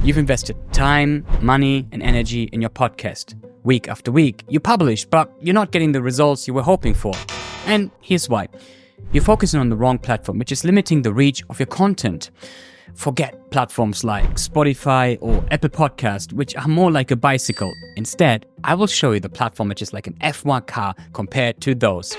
You've invested time, money, and energy in your podcast. Week after week, you publish, but you're not getting the results you were hoping for. And here's why. You're focusing on the wrong platform, which is limiting the reach of your content. Forget platforms like Spotify or Apple Podcast, which are more like a bicycle. Instead, I will show you the platform which is like an F1 car compared to those.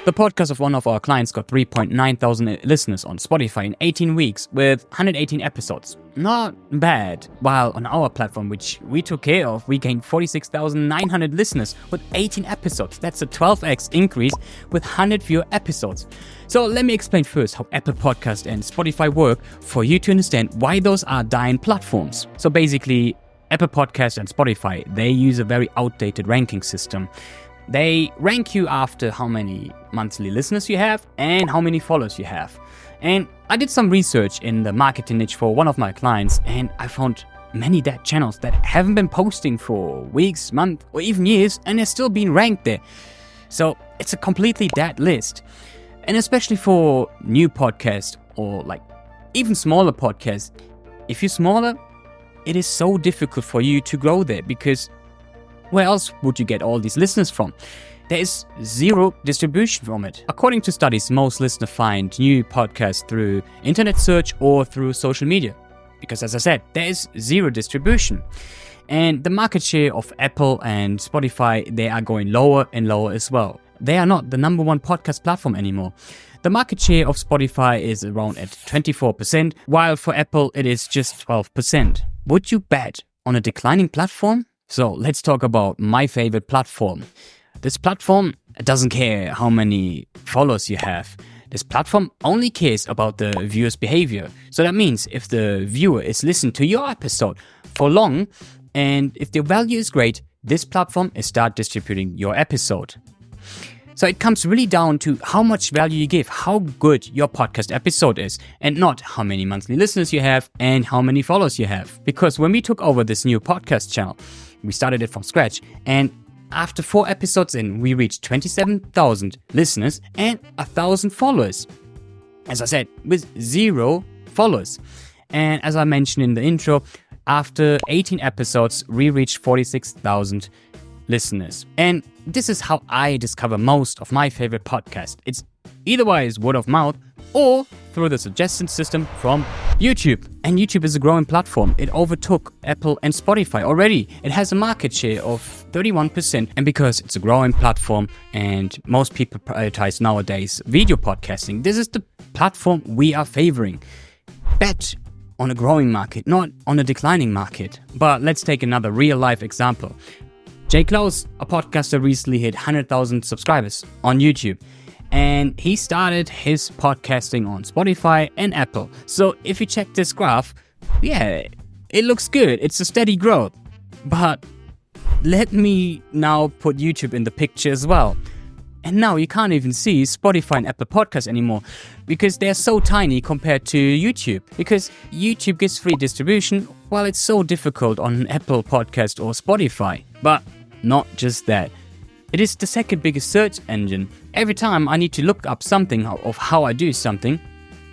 The podcast of one of our clients got 3.9 thousand listeners on Spotify in 18 weeks with 118 episodes. Not bad. While on our platform, which we took care of, we gained 46,900 listeners with 18 episodes. That's a 12x increase with 100 fewer episodes. So let me explain first how Apple Podcast and Spotify work for you to understand why those are dying platforms. So basically, Apple Podcast and Spotify, they use a very outdated ranking system. They rank you after how many monthly listeners you have and how many followers you have. And I did some research in the marketing niche for one of my clients, and I found many dead channels that haven't been posting for weeks, months, or even years, and they're still being ranked there. So it's a completely dead list. And especially for new podcasts or like even smaller podcasts, if you're smaller, it is so difficult for you to grow there because where else would you get all these listeners from? There is zero distribution from it. According to studies, most listeners find new podcasts through internet search or through social media. Because as I said, there is zero distribution. And the market share of Apple and Spotify, they are going lower and lower as well. They are not the number one podcast platform anymore. The market share of Spotify is around at 24%, while for Apple it is just 12%. Would you bet on a declining platform? So let's talk about my favorite platform. This platform doesn't care how many followers you have. This platform only cares about the viewer's behavior. So that means if the viewer is listening to your episode for long and if the value is great, this platform is start distributing your episode. So it comes really down to how much value you give, how good your podcast episode is, and not how many monthly listeners you have and how many followers you have. Because when we took over this new podcast channel, we started it from scratch, and after 4 episodes in, we reached 27,000 listeners and 1,000 followers. As I said, with 0 followers. And as I mentioned in the intro, after 18 episodes, we reached 46,000 listeners. And this is how I discover most of my favorite podcasts. It's either wise word of mouth or through the suggestion system from YouTube. And YouTube is a growing platform. It overtook Apple and Spotify already. It has a market share of 31%. And because it's a growing platform and most people prioritize nowadays video podcasting, this is the platform we are favoring. Bet on a growing market, not on a declining market. But let's take another real life example. Clouse, a podcaster, recently hit 100,000 subscribers on YouTube. And he started his podcasting on Spotify and Apple. So if you check this graph, yeah, it looks good. It's a steady growth. But let me now put YouTube in the picture as well. And now you can't even see Spotify and Apple Podcasts anymore because they're so tiny compared to YouTube. Because YouTube gives free distribution while it's so difficult on Apple Podcast or Spotify. But not just that. It is the second biggest search engine. Every time I need to look up something of how I do something,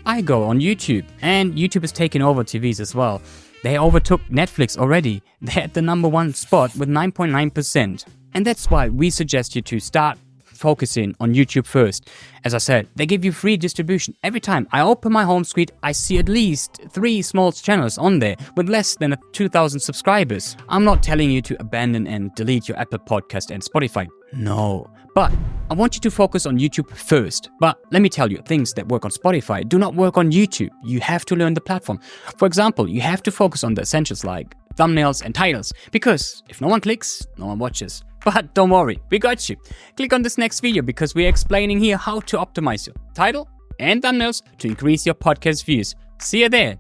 I go on YouTube. And YouTube is taking over TVs as well. They overtook Netflix already. They're at the number 1 spot with 9.9%. And that's why we suggest you to start focusing on YouTube first. As I said, they give you free distribution. Every time I open my home screen, I see at least 3 small channels on there with less than 2,000 subscribers. I'm not telling you to abandon and delete your Apple Podcast and Spotify. No. But I want you to focus on YouTube first. But let me tell you, things that work on Spotify do not work on YouTube. You have to learn the platform. For example, you have to focus on the essentials like thumbnails and titles. Because if no one clicks, no one watches. But don't worry, we got you. Click on this next video because we're explaining here how to optimize your title and thumbnails to increase your podcast views. See you there.